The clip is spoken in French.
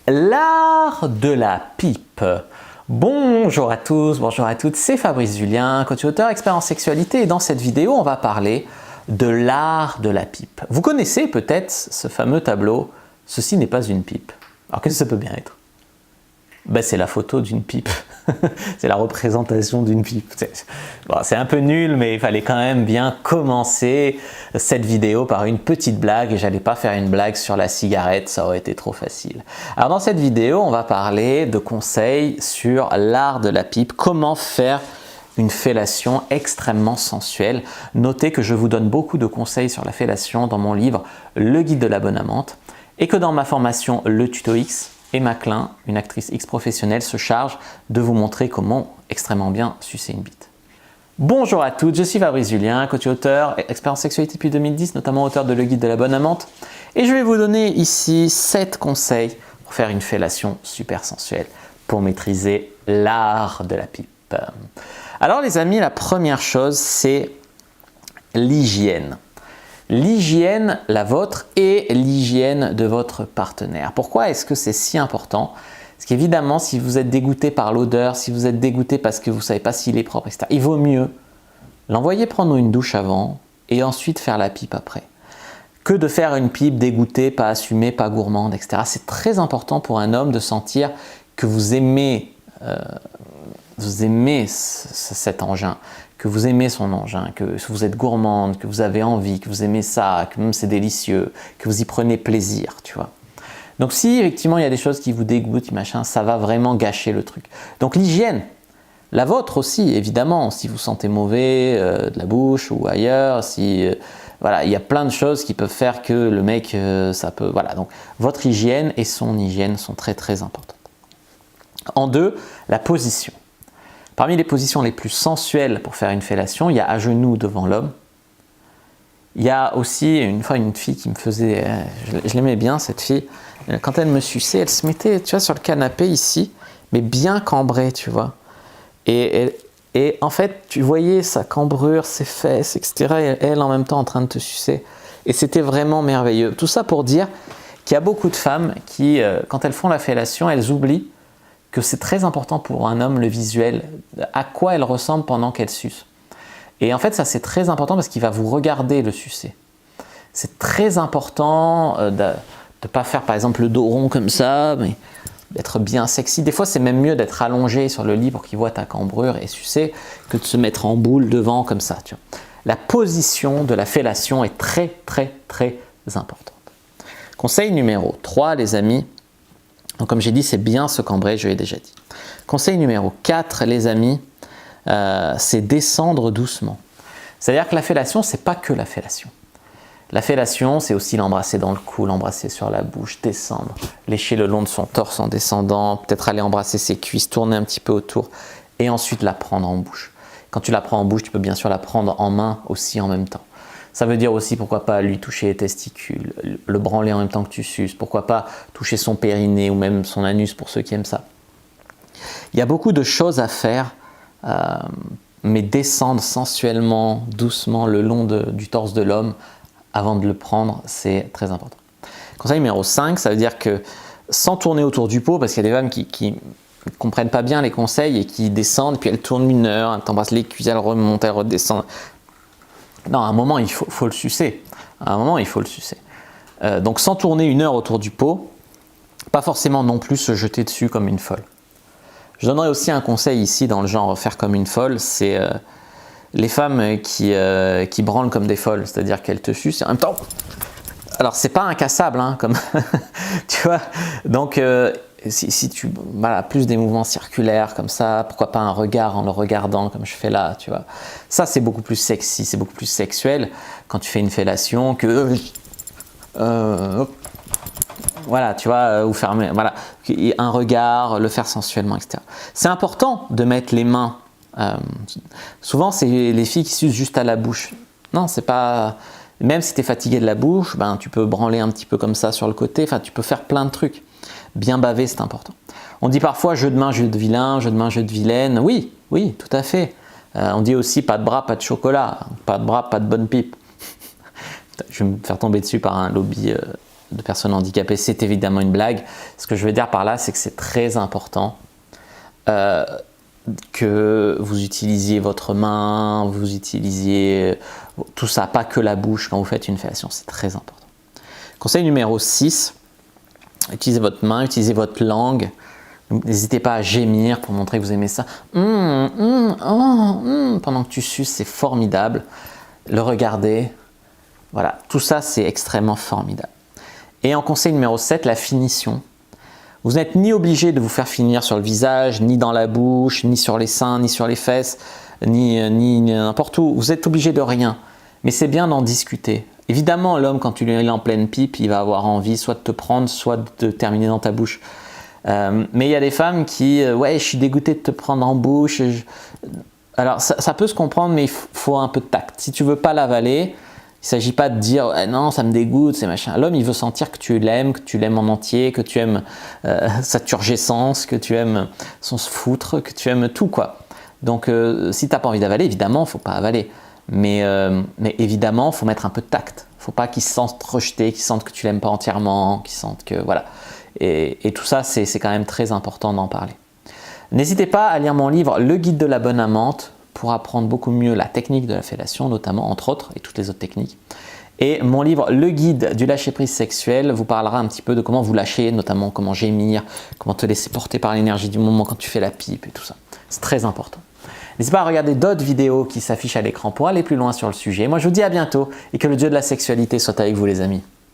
L'art de la pipe. Bonjour à tous, bonjour à toutes, c'est Fabrice Julien, coach auteur, expert en sexualité, et dans cette vidéo, on va parler de l'art de la pipe. Vous connaissez peut-être ce fameux tableau « Ceci n'est pas une pipe ». Alors qu'est-ce que ça peut bien être? C'est la photo d'une pipe, c'est la représentation d'une pipe. C'est un peu nul, mais il fallait quand même bien commencer cette vidéo par une petite blague, et j'allais pas faire une blague sur la cigarette, ça aurait été trop facile. Alors dans cette vidéo, on va parler de conseils sur l'art de la pipe, comment faire une fellation extrêmement sensuelle. Notez que je vous donne beaucoup de conseils sur la fellation dans mon livre « Le guide de la bonne amante » et que dans ma formation « Le tuto X », Emma Klein, une actrice X professionnelle, se charge de vous montrer comment extrêmement bien sucer une bite. Bonjour à toutes, je suis Fabrice Julien, coach et auteur, expert en sexualité depuis 2010, notamment auteur de Le guide de la bonne amante. Et je vais vous donner ici 7 conseils pour faire une fellation super sensuelle, pour maîtriser l'art de la pipe. Alors les amis, la première chose, c'est l'hygiène. L'hygiène, la vôtre, et l'hygiène de votre partenaire. Pourquoi est-ce que c'est si important? Parce qu'évidemment, si vous êtes dégoûté par l'odeur, si vous êtes dégoûté parce que vous ne savez pas s'il est propre, etc., il vaut mieux l'envoyer prendre une douche avant et ensuite faire la pipe après, que de faire une pipe dégoûtée, pas assumée, pas gourmande, etc. C'est très important pour un homme de sentir que vous aimez cet engin, que vous aimez son engin, que vous êtes gourmande, que vous avez envie, que vous aimez ça, que même c'est délicieux, que vous y prenez plaisir, tu vois. Donc si effectivement il y a des choses qui vous dégoûtent, machin, ça va vraiment gâcher le truc. Donc l'hygiène, la vôtre aussi, évidemment, si vous sentez mauvais de la bouche ou ailleurs, si voilà, il y a plein de choses qui peuvent faire que le mec, ça peut, voilà. Donc votre hygiène et son hygiène sont très très importantes. En deux, la position. Parmi les positions les plus sensuelles pour faire une fellation, il y a à genoux devant l'homme. Il y a aussi une fois une fille qui me faisait, je l'aimais bien cette fille, quand elle me suçait, elle se mettait, tu vois, sur le canapé ici, mais bien cambrée, tu vois. Et en fait, tu voyais sa cambrure, ses fesses, etc. Et elle en même temps en train de te sucer. Et c'était vraiment merveilleux. Tout ça pour dire qu'il y a beaucoup de femmes qui, quand elles font la fellation, elles oublient que c'est très important pour un homme le visuel, à quoi elle ressemble pendant qu'elle suce. Et en fait, ça c'est très important parce qu'il va vous regarder le sucer. C'est très important de ne pas faire par exemple le dos rond comme ça, mais d'être bien sexy. Des fois, c'est même mieux d'être allongé sur le lit pour qu'il voit ta cambrure et sucer que de se mettre en boule devant comme ça. Tu vois. La position de la fellation est très très très importante. Conseil numéro 3, les amis. Donc comme j'ai dit, c'est bien se cambrer, je l'ai déjà dit. Conseil numéro 4, les amis, c'est descendre doucement. C'est-à-dire que la fellation, c'est pas que la fellation. La fellation, c'est aussi l'embrasser dans le cou, l'embrasser sur la bouche, descendre, lécher le long de son torse en descendant, peut-être aller embrasser ses cuisses, tourner un petit peu autour, et ensuite la prendre en bouche. Quand tu la prends en bouche, tu peux bien sûr la prendre en main aussi en même temps. Ça veut dire aussi, pourquoi pas lui toucher les testicules, le branler en même temps que tu suces, pourquoi pas toucher son périnée ou même son anus pour ceux qui aiment ça. Il y a beaucoup de choses à faire, mais descendre sensuellement, doucement le long du torse de l'homme avant de le prendre, c'est très important. Conseil numéro 5, ça veut dire que sans tourner autour du pot, parce qu'il y a des femmes qui ne comprennent pas bien les conseils et qui descendent, puis elles tournent 1 heure, elles t'embrassent les cuisses, elles remontent, elles redescendent. Non, à un moment, il faut le sucer. À un moment, il faut le sucer. Donc, sans tourner 1 heure autour du pot, pas forcément non plus se jeter dessus comme une folle. Je donnerai aussi un conseil ici dans le genre faire comme une folle, c'est les femmes qui branlent comme des folles, c'est-à-dire qu'elles te sucent et en même temps. Alors, c'est pas incassable, hein, comme tu vois. Donc, si tu plus des mouvements circulaires comme ça, pourquoi pas un regard en le regardant comme je fais là, tu vois. Ça c'est beaucoup plus sexy, c'est beaucoup plus sexuel quand tu fais une fellation que voilà, tu vois, ou fermer, voilà, un regard, le faire sensuellement, etc. C'est important de mettre les mains. Souvent c'est les filles qui sucent juste à la bouche. Non, c'est pas. Même si tu es fatigué de la bouche, ben tu peux branler un petit peu comme ça sur le côté. Enfin, tu peux faire plein de trucs. Bien baver, c'est important. On dit parfois jeu de main, jeu de vilain, jeu de main, jeu de vilaine. Oui, oui, tout à fait. On dit aussi pas de bras, pas de chocolat. Pas de bras, pas de bonne pipe. Je vais me faire tomber dessus par un lobby de personnes handicapées, c'est évidemment une blague. Ce que je veux dire par là, c'est que c'est très important que vous utilisiez votre main, vous utilisiez tout ça, pas que la bouche quand vous faites une fellation, c'est très important. Conseil numéro 6, utilisez votre main, utilisez votre langue. N'hésitez pas à gémir pour montrer que vous aimez ça. Pendant que tu suces, c'est formidable. Le regarder, voilà, tout ça c'est extrêmement formidable. Et en conseil numéro 7, la finition. Vous n'êtes ni obligé de vous faire finir sur le visage, ni dans la bouche, ni sur les seins, ni sur les fesses, ni n'importe où. Vous êtes obligé de rien. Mais c'est bien d'en discuter. Évidemment, l'homme, quand tu lui es en pleine pipe, il va avoir envie soit de te prendre, soit de terminer dans ta bouche. Mais il y a des femmes qui, ouais, je suis dégoûté de te prendre en bouche. Alors, ça peut se comprendre, mais il faut un peu de tact. Si tu veux pas l'avaler, il ne s'agit pas de dire non, ça me dégoûte, c'est machin. L'homme, il veut sentir que tu l'aimes en entier, que tu aimes sa turgescence, que tu aimes son se foutre, que tu aimes tout, quoi. Donc, si tu n'as pas envie d'avaler, évidemment, il ne faut pas avaler. Mais évidemment, il faut mettre un peu de tact. Il ne faut pas qu'il se sente rejeté, qu'il sente que tu l'aimes pas entièrement, qu'il sente que voilà. Et tout ça, c'est quand même très important d'en parler. N'hésitez pas à lire mon livre « Le guide de la bonne amante » pour apprendre beaucoup mieux la technique de la fellation, notamment, entre autres, et toutes les autres techniques. Et mon livre « Le guide du lâcher-prise sexuel » vous parlera un petit peu de comment vous lâcher, notamment comment gémir, comment te laisser porter par l'énergie du moment quand tu fais la pipe et tout ça. C'est très important. N'hésitez pas à regarder d'autres vidéos qui s'affichent à l'écran pour aller plus loin sur le sujet. Moi, je vous dis à bientôt et que le dieu de la sexualité soit avec vous, les amis.